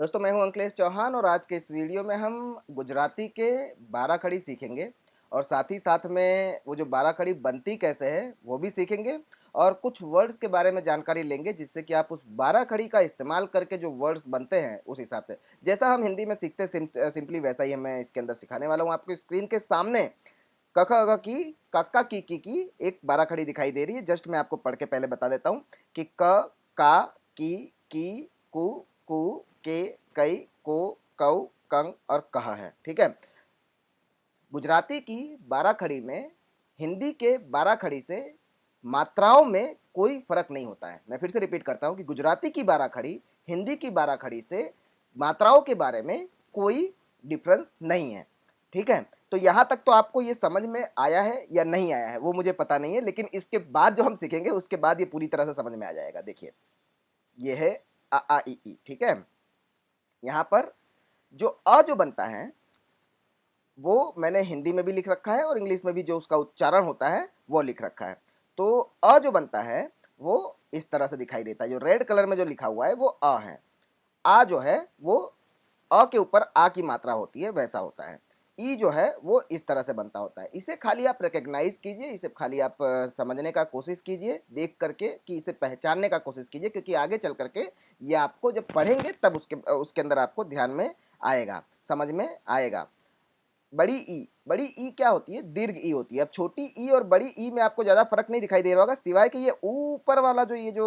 दोस्तों मैं हूं अंकलेश चौहान और आज के इस वीडियो में हम गुजराती के 12 खड़ी सीखेंगे और साथ ही साथ में वो जो 12 खड़ी बनती कैसे है वो भी सीखेंगे और कुछ वर्ड्स के बारे में जानकारी लेंगे जिससे कि आप उस 12 खड़ी का इस्तेमाल करके जो वर्ड्स बनते हैं उस हिसाब से जैसा हम हिंदी में सीखते सिंपली वैसा ही मैं इसके अंदर सिखाने वाला हूँ आपको स्क्रीन के सामने क ख ग की कक्का की एक 12 खड़ी दिखाई दे रही है। जस्ट मैं आपको पढ़ के पहले बता देता हूँ कि क का की कु कु के कई को कौ कंग और कह है। ठीक है, गुजराती की 12 खड़ी में हिंदी के 12 खड़ी से मात्राओं में कोई फर्क नहीं होता है। मैं फिर से रिपीट करता हूं कि गुजराती की 12 खड़ी हिंदी की 12 खड़ी से मात्राओं के बारे में कोई डिफरेंस नहीं है। ठीक है, तो यहां तक तो आपको ये समझ में आया है या नहीं आया है वो मुझे पता नहीं है, लेकिन इसके बाद जो हम सीखेंगे उसके बाद ये पूरी तरह से समझ में आ जाएगा। देखिए, ये है अ आ इ ई। ठीक है, यहां पर जो अ जो बनता है वो मैंने हिंदी में भी लिख रखा है और इंग्लिश में भी जो उसका उच्चारण होता है वो लिख रखा है। तो अ जो बनता है वो इस तरह से दिखाई देता है। जो रेड कलर में जो लिखा हुआ है वो अ है। आ जो है वो अ के ऊपर आ की मात्रा होती है वैसा होता है। ई जो है वो इस तरह से बनता होता है। इसे खाली आप रिकॉग्नाइज कीजिए, इसे खाली आप समझने का कोशिश कीजिए देख करके कि इसे पहचानने का कोशिश कीजिए, क्योंकि आगे चल करके ये आपको जब पढ़ेंगे तब उसके अंदर आपको ध्यान में आएगा, समझ में आएगा। बड़ी ई क्या होती है? दीर्घ ई होती है। अब छोटी ई और बड़ी ई में आपको ज़्यादा फर्क नहीं दिखाई दे रहा होगा, सिवाय कि ये ऊपर वाला जो ये जो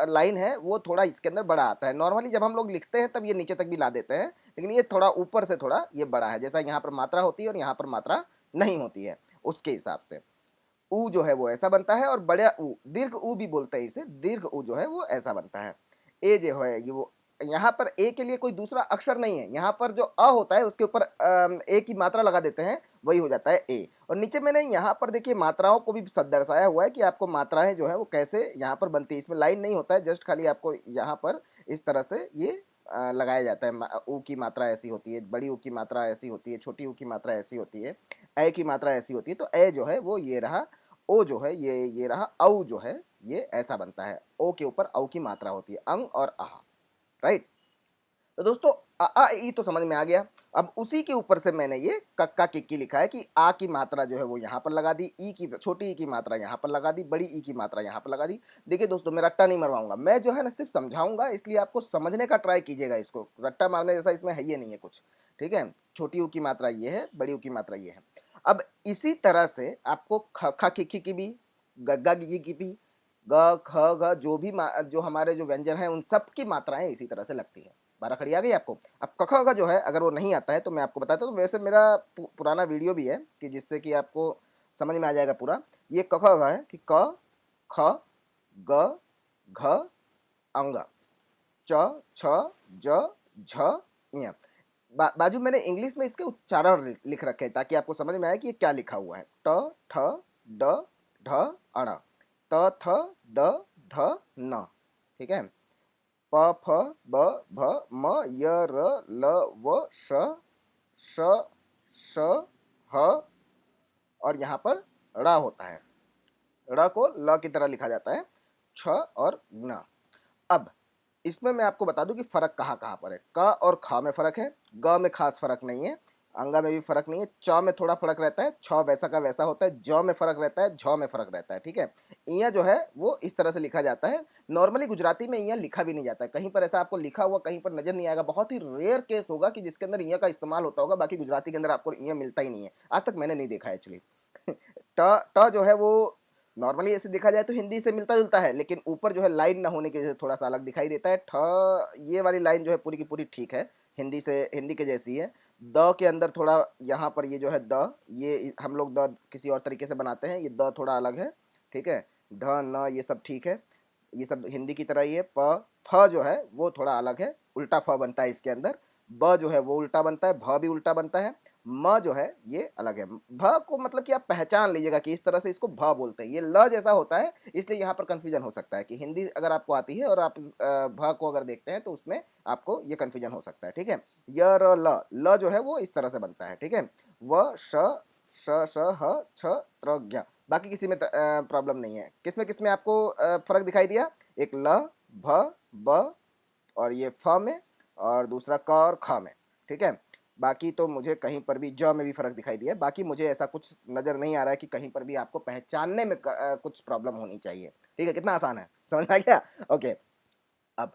लाइन है वो थोड़ा इसके अंदर बड़ा आता है। नॉर्मली जब हम लोग लिखते हैं तब ये नीचे तक भी ला देते हैं, लेकिन ये थोड़ा ऊपर से थोड़ा ये बड़ा है। जैसा यहाँ पर मात्रा होती है और यहाँ पर मात्रा नहीं होती है, उसके हिसाब से ऊ जो है वो ऐसा बनता है। और बड़ा ऊ, दीर्घ ऊ भी बोलते हैं इसे, दीर्घ ऊ जो है वो ऐसा बनता है। ए जो है ये वो, यहाँ पर ए के लिए कोई दूसरा अक्षर नहीं है। यहाँ पर जो अ होता है उसके ऊपर ए की मात्रा लगा देते हैं, वही हो जाता है ए। और नीचे मैंने यहाँ पर देखिए मात्राओं को भी दर्शाया हुआ है कि आपको मात्राएं जो है वो कैसे यहाँ पर बनती है। इसमें लाइन नहीं होता है, जस्ट खाली आपको यहाँ पर इस तरह से ये लगाया जाता है। ऊ की मात्रा ऐसी होती है, बड़ी ऊ की मात्रा ऐसी होती है, छोटी ऊ की मात्रा ऐसी होती है, ए की मात्रा ऐसी होती है। तो ए जो है वो ये रहा, ओ जो है ये रहा, औ जो है ये ऐसा बनता है। ओ के ऊपर औ की मात्रा होती है, अंग और आह। राइट, तो दोस्तों अ आ इ तो समझ में आ गया। अब उसी के ऊपर से मैंने ये कक्का किक्की लिखा है कि आ की मात्रा जो है वो यहाँ पर लगा दी, ई की छोटी ई की मात्रा यहाँ पर लगा दी, बड़ी ई की मात्रा यहाँ पर लगा दी। देखिए दोस्तों, मैं रट्टा नहीं मरवाऊंगा, मैं जो है ना सिर्फ समझाऊंगा, इसलिए आपको समझने का ट्राई कीजिएगा। इसको रट्टा मारने जैसा इसमें है ये नहीं है कुछ। ठीक है, छोटी ऊ की मात्रा ये है, बड़ी ऊ की मात्रा ये है। अब इसी तरह से आपको ख खा किक्की की भी, गग्गा गिगी की भी, ग ख ग जो भी जो हमारे जो व्यंजन है उन सब की मात्राएं इसी तरह से लगती हैं। 12 खड़ी आ गई आपको। अब क ख ग जो है अगर वो नहीं आता है तो मैं आपको बताता हूँ। तो वैसे मेरा पुराना वीडियो भी है कि जिससे कि आपको समझ में आ जाएगा पूरा। ये क ख ग है कि क ख ग घ अंग, च छ ज झ ञ। बाजू मैंने इंग्लिश में इसके उच्चारण लिख रखे हैं ताकि आपको समझ में आए कि ये क्या लिखा हुआ है। ट ठ ड ढ अण, त थ द ध न। ठीक है, प फ ब भ म य र ल व श श श ह, और यहाँ पर ड़ होता है। ड़ को ल की तरह लिखा जाता है, छ और न। अब इसमें मैं आपको बता दूं कि फर्क कहाँ कहाँ पर है। क और ख में फर्क है, ग में खास फर्क नहीं है, अंगा में भी फर्क नहीं है, च में थोड़ा फर्क रहता है, छ वैसा का वैसा होता है, ज में फर्क रहता है, झ में फर्क रहता है। ठीक है, इया जो है वो इस तरह से लिखा जाता है। नॉर्मली गुजराती में इया लिखा भी नहीं जाता है, कहीं पर ऐसा आपको लिखा हुआ कहीं पर नजर नहीं आएगा। बहुत ही रेयर केस होगा कि जिसके अंदर इया का इस्तेमाल होता होगा, बाकी गुजराती के अंदर आपको इया मिलता ही नहीं है। आज तक मैंने नहीं देखा एक्चुअली। ट ट जो है वो नॉर्मली ऐसे देखा जाए तो हिंदी से मिलता जुलता है, लेकिन ऊपर जो है लाइन ना होने की वजह से थोड़ा सा अलग दिखाई देता है। ठ ये वाली लाइन जो है पूरी की पूरी ठीक है, हिंदी से हिंदी के जैसी है। द के अंदर थोड़ा यहाँ पर ये जो है द, ये हम लोग द किसी और तरीके से बनाते हैं, ये द थोड़ा अलग है। ठीक है, ध न ये सब ठीक है, ये सब हिंदी की तरह ही है। प फ जो है वो थोड़ा अलग है, उल्टा फ बनता है इसके अंदर। ब जो है वो उल्टा बनता है, भ भी उल्टा बनता है। म जो है ये अलग है। भ को मतलब कि आप पहचान लीजिएगा कि इस तरह से इसको भ बोलते हैं। ये ल जैसा होता है, इसलिए यहाँ पर कंफ्यूजन हो सकता है कि हिंदी अगर आपको आती है और आप भ को अगर देखते हैं तो उसमें आपको ये कंफ्यूजन हो सकता है। ठीक है, य र ल, ल जो है वो इस तरह से बनता है। ठीक है, व श श श ह छ त्र ज्ञ। बाकी किसी में प्रॉब्लम नहीं है। किसमें आपको फर्क दिखाई दिया? एक ल, भ, ब और ये फ में, और दूसरा क और ख में, ठीक है। बाकी तो मुझे कहीं पर भी ज में भी फ़र्क दिखाई दिया है, बाकी मुझे ऐसा कुछ नज़र नहीं आ रहा है कि कहीं पर भी आपको पहचानने में कुछ प्रॉब्लम होनी चाहिए, ठीक है, कितना आसान है, समझ में आ गया? ओके, अब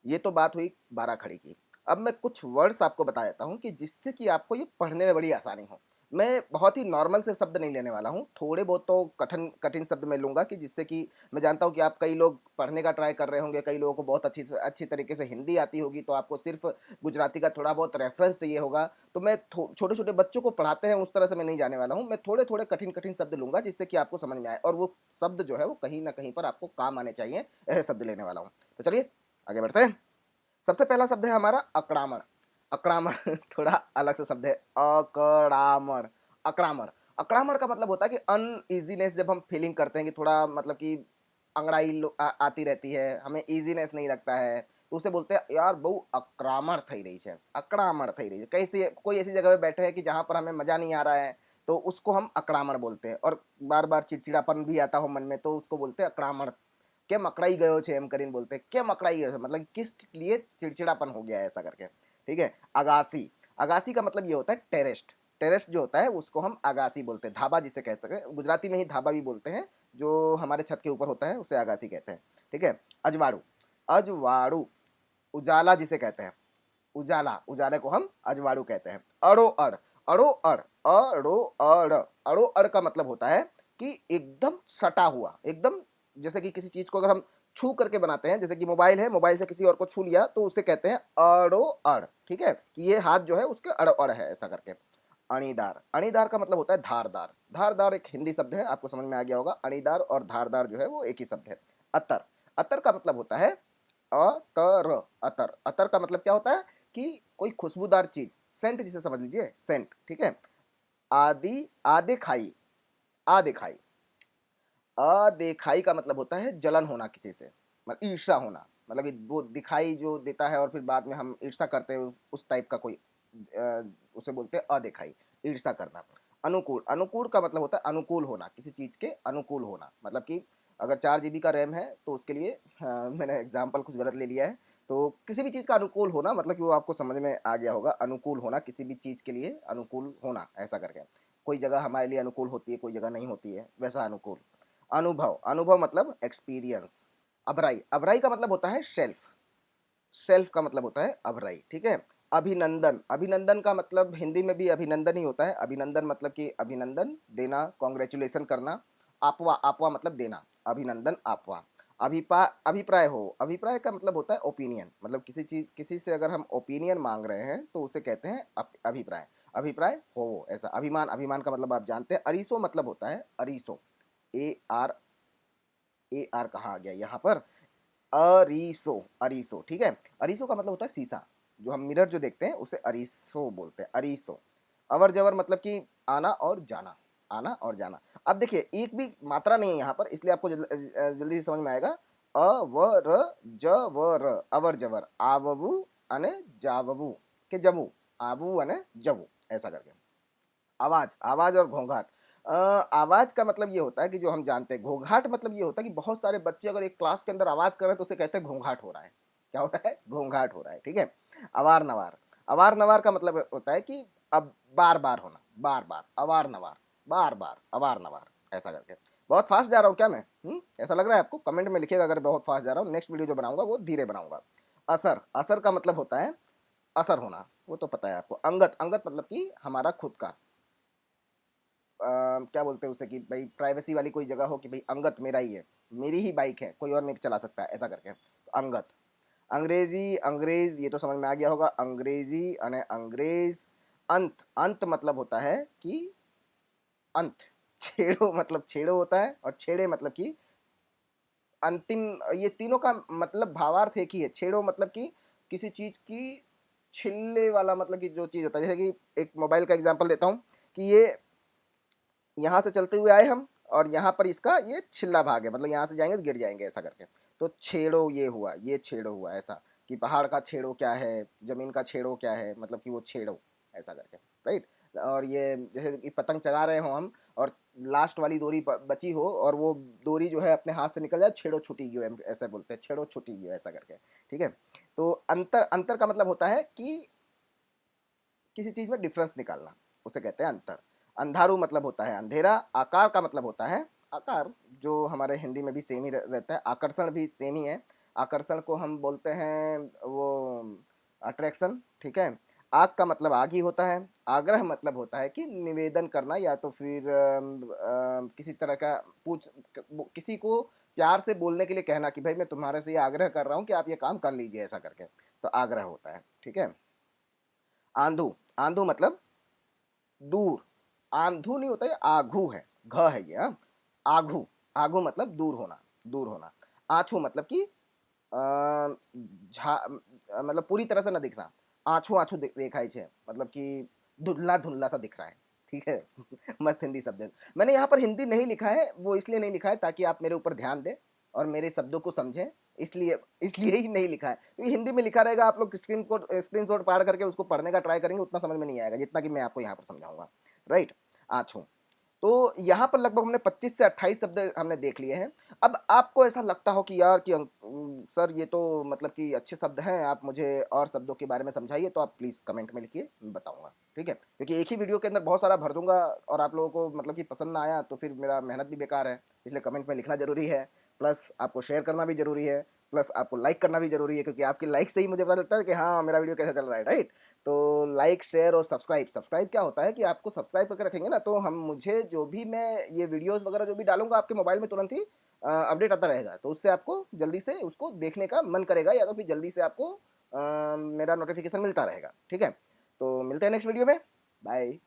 ये तो बात हुई बाराखड़ी की। अब मैं कुछ वर्ड्स आपको बता देता हूँ कि जिससे कि आपको ये पढ़ने में बड़ी आसानी हो। मैं बहुत ही नॉर्मल से शब्द नहीं लेने वाला हूँ, थोड़े बहुत तो कठिन कठिन शब्द मैं लूँगा कि जिससे कि मैं जानता हूँ कि आप कई लोग पढ़ने का ट्राई कर रहे होंगे, कई लोगों को बहुत अच्छी तरीके से हिंदी आती होगी, तो आपको सिर्फ़ गुजराती का थोड़ा बहुत रेफ़रेंस चाहिए होगा। तो मैं थो छोटे-छोटे बच्चों को पढ़ाते हैं उस तरह से मैं नहीं जाने वाला हूँ। मैं थोड़े-थोड़े कठिन-कठिन शब्द लूँगा जिससे कि आपको समझ में आए और वो शब्द जो है वो कहीं न कहीं पर आपको काम आने चाहिए, ऐसे शब्द लेने वाला हूँ। तो चलिए आगे बढ़ते हैं। सबसे पहला शब्द है हमारा अकड़ामण। अकड़ामण थोड़ा अलग से शब्द है। अकड़ामण, अकड़ामण। अकड़ामण का मतलब होता है कि अनईज़ीनेस जब हम फीलिंग करते हैं कि थोड़ा मतलब कि अंगड़ाई आती रहती है, हमें ईज़ीनेस नहीं लगता है, तो उसे बोलते हैं यार बहु अकड़ामण થઈ રહી છે, अकड़ामण થઈ રહી है। कैसी कोई ऐसी जगह पे बैठे हैं कि जहाँ पर हमें मज़ा नहीं आ रहा है, तो उसको हम अकड़ामण बोलते हैं और बार-बार चिड़चिड़ापन भी आता हो मन में तो उसको बोलते हैं अकड़ामण। કેમ અકળાઈ ગયો છે એમ કરીને बोलते हैं કેમ अकड़ाई गयो છે मतलब किस लिए चिड़चिड़ापन हो गया है ऐसा करके, ठीक है। अगासी, अगासी का मतलब ये होता है टेरेस्ट। टेरेस्ट जो होता है उसको हम अगासी बोलते हैं, धाबा जिसे कह सके, गुजराती में ही धाबा भी बोलते हैं, जो हमारे छत के ऊपर होता है उसे अगासी कहते हैं, ठीक है। अजवाड़ू, अजवाड़ू, उजाला जिसे कहते हैं, उजाला, उजाले को हम अजवाड़ू कहते हैं। अड़ो अड़, अड़ो अड़, अड़ो अड़, अड़ो अड़ का मतलब होता है कि एकदम सटा हुआ, एकदम जैसे कि किसी चीज को अगर हम छू करके बनाते हैं, जैसे कि मोबाइल है, मोबाइल से किसी और को छू लिया तो उसे कहते हैं अड़ो अड़, ठीक है, कि ये हाथ जो है उसके अड़ो अड़ है ऐसा करके। अणीदार, अणीदार का मतलब होता है धारदार। धारदार एक हिंदी शब्द है, आपको समझ में आ गया होगा। अणीदार और धारदार जो है वो एक ही शब्द है। अतर, अतर का मतलब होता है अतर, अतर, अतर का मतलब क्या होता है कि कोई खुशबूदार चीज, सेंट जिसे समझ लीजिए, सेंट, ठीक है। आदि, आदे खाई, आदे खाई, अदेखाई का मतलब होता है जलन होना किसी से, मतलब ईर्ष्या होना, मतलब कि वो दिखाई जो देता है और फिर बाद में हम ईर्ष्या करते हैं उस टाइप का कोई उसे बोलते हैं अदेखाई, ईर्ष्या करना। अनुकूल, अनुकूल का मतलब होता है अनुकूल होना, किसी चीज के अनुकूल होना, मतलब कि अगर 4 GB का रैम है तो उसके लिए मैंने एग्जाम्पल कुछ गलत ले लिया है, तो किसी भी चीज का अनुकूल होना मतलब कि वो आपको समझ में आ गया होगा, अनुकूल होना, किसी भी चीज के लिए अनुकूल होना ऐसा करके। कोई जगह हमारे लिए अनुकूल होती है, कोई जगह नहीं होती है, वैसा अनुकूल। अनुभव, अनुभव मतलब एक्सपीरियंस। अभराई, अभराई का मतलब होता है शेल्फ, शेल्फ का मतलब होता है अभराई, ठीक है। अभिनंदन, अभिनंदन का मतलब हिंदी में भी अभिनंदन ही होता है। अभिनंदन मतलब कि अभिनंदन देना, कॉन्ग्रेचुलेशन करना। आपवा, आपवा मतलब देना, अभिनंदन आपवा। अभिप्राय हो, अभिप्राय का मतलब होता है ओपिनियन, मतलब किसी चीज, किसी से अगर हम ओपिनियन मांग रहे हैं तो उसे कहते हैं अभिप्राय। अभिप्राय हो ऐसा। अभिमान, अभिमान का मतलब आप जानते हैं। अरीसो मतलब होता है अरीसो, ए आर, ए आर कहाँ आ गया यहाँ पर, अरीसो, अरीसो, ठीक है। अरीसो का मतलब होता है शीशा, जो हम मिरर जो देखते हैं उसे अरीसो बोलते हैं, अरीसो। अवर जवर मतलब कि आना और जाना, आना और जाना। अब देखिए एक भी मात्रा नहीं है यहाँ पर, इसलिए आपको जल्दी से समझ में आएगा। अवर जवर, अवर जवर, आववु अने जाववु, के जमु, आवु अने जवु ऐसा करके। आवाज, आवाज और घोंघाट। आवाज का मतलब ये होता है कि जो हम जानते हैं, घोंघाट मतलब ये होता है कि बहुत सारे बच्चे अगर एक क्लास के अंदर आवाज कर रहे हैं तो उसे कहते हैं घोंघाट हो रहा है। क्या हो रहा है? घोंघाट हो रहा है, ठीक है। अवार नवार, अवार नवार का मतलब होता है कि अब बार बार होना, बार बार, अवार नवार, बार बार, अवार नवार ऐसा करके। बहुत फास्ट जा रहा हूँ क्या मैं? ऐसा लग रहा है आपको? कमेंट में लिखिएगा अगर बहुत फास्ट जा रहा हूँ। नेक्स्ट वीडियो जो बनाऊंगा वो धीरे बनाऊंगा। असर, असर का मतलब होता है असर होना, वो तो पता है आपको। अंगत, अंगत मतलब कि हमारा खुद का, क्या बोलते हैं उसे कि भाई प्राइवेसी वाली कोई जगह हो कि भाई अंगत मेरा ही है, मेरी ही बाइक है, कोई और नहीं चला सकता है ऐसा करके, तो अंगत। अंग्रेजी, अंग्रेज ये तो समझ में आ गया होगा, अंग्रेजी अने अंग्रेज। अंत, अंत मतलब होता है कि अंत। छेड़ो मतलब छेड़ो होता है और छेड़े मतलब कि अंतिम। ये तीनों का मतलब भावार्थ एक ही है। छेड़ो मतलब कि किसी चीज की छिलने वाला, मतलब कि जो चीज होता है, जैसे कि एक मोबाइल का एग्जांपल देता हूँ कि ये यहाँ से चलते हुए आए हम और यहाँ पर इसका ये छिल्ला भाग है, मतलब यहाँ से जाएंगे तो गिर जाएंगे ऐसा करके। तो छेड़ो ये हुआ, ये छेड़ो हुआ ऐसा, कि पहाड़ का छेड़ो क्या है, जमीन का छेड़ो क्या है, मतलब कि वो छेड़ो ऐसा करके, राइट। और ये जैसे कि पतंग चगा रहे हो हम और लास्ट वाली डोरी बची हो और वो डोरी जो है अपने हाथ से निकल जाए, छेड़ो छूटी गयो, ऐसे बोलते हैं, छेड़ो छूटी गयो ऐसा करके। ठीक है, तो अंतर अंतर का मतलब होता है कि किसी चीज में डिफरेंस निकालना, उसे कहते हैं अंतर। अंधारू मतलब होता है अंधेरा। आकार का मतलब होता है आकार, जो हमारे हिंदी में भी सेम ही रहता है। आकर्षण भी सेम ही है। आकर्षण को हम बोलते हैं वो अट्रैक्शन। ठीक है। आग का मतलब आग ही होता है। आग्रह मतलब होता है कि निवेदन करना, या तो फिर किसी तरह का पूछ किसी को प्यार से बोलने के लिए कहना कि भाई मैं तुम्हारे से ये आग्रह कर रहा हूँ कि आप ये काम कर लीजिए, ऐसा करके, तो आग्रह होता है। ठीक है। आंधू, आंधू मतलब दूर। आंधू नहीं होता, ये आघू है, घ है ये, हाँ। आघू, आघू मतलब दूर होना, दूर होना। आछू मतलब कि मतलब पूरी तरह से न दिखना। आछू आछू देखाई छे मतलब कि धुंधला धुंधला सा दिख रहा है। ठीक है। मस्त हिंदी शब्द है। मैंने यहाँ पर हिंदी नहीं लिखा है, वो इसलिए नहीं लिखा है ताकि आप मेरे ऊपर ध्यान दें और मेरे शब्दों को समझें, इसलिए इसलिए ही नहीं लिखा है, क्योंकि हिंदी में लिखा रहेगा, आप लोग स्क्रीनशॉट पार करके उसको पढ़ने का ट्राई करेंगे, उतना समझ में नहीं आएगा जितना कि मैं आपको यहाँ पर समझाऊंगा। राइट। आछू। तो यहाँ पर लगभग हमने 25 से 28 शब्द हमने देख लिए हैं। अब आपको ऐसा लगता हो कि यार कि सर ये तो मतलब कि अच्छे शब्द हैं, आप मुझे और शब्दों के बारे में समझाइए, तो आप प्लीज़ कमेंट में लिखिए, मैं बताऊंगा। ठीक है, क्योंकि एक ही वीडियो के अंदर बहुत सारा भर दूंगा और आप लोगों को मतलब कि पसंद ना आया तो फिर मेरा मेहनत भी बेकार है, इसलिए कमेंट में लिखना जरूरी है, प्लस आपको शेयर करना भी जरूरी है, प्लस आपको लाइक करना भी जरूरी है, क्योंकि आपकी लाइक से ही मुझे पता लगता है कि हाँ मेरा वीडियो कैसा चल रहा है। राइट। तो लाइक शेयर और सब्सक्राइब, सब्सक्राइब क्या होता है कि आपको सब्सक्राइब करके रखेंगे ना, तो हम मुझे जो भी मैं ये वीडियोस वगैरह जो भी डालूंगा आपके मोबाइल में तुरंत ही अपडेट आता रहेगा, तो उससे आपको जल्दी से उसको देखने का मन करेगा, या तो फिर जल्दी से आपको मेरा नोटिफिकेशन मिलता रहेगा। ठीक है, तो मिलते हैं नेक्स्ट वीडियो में। बाय।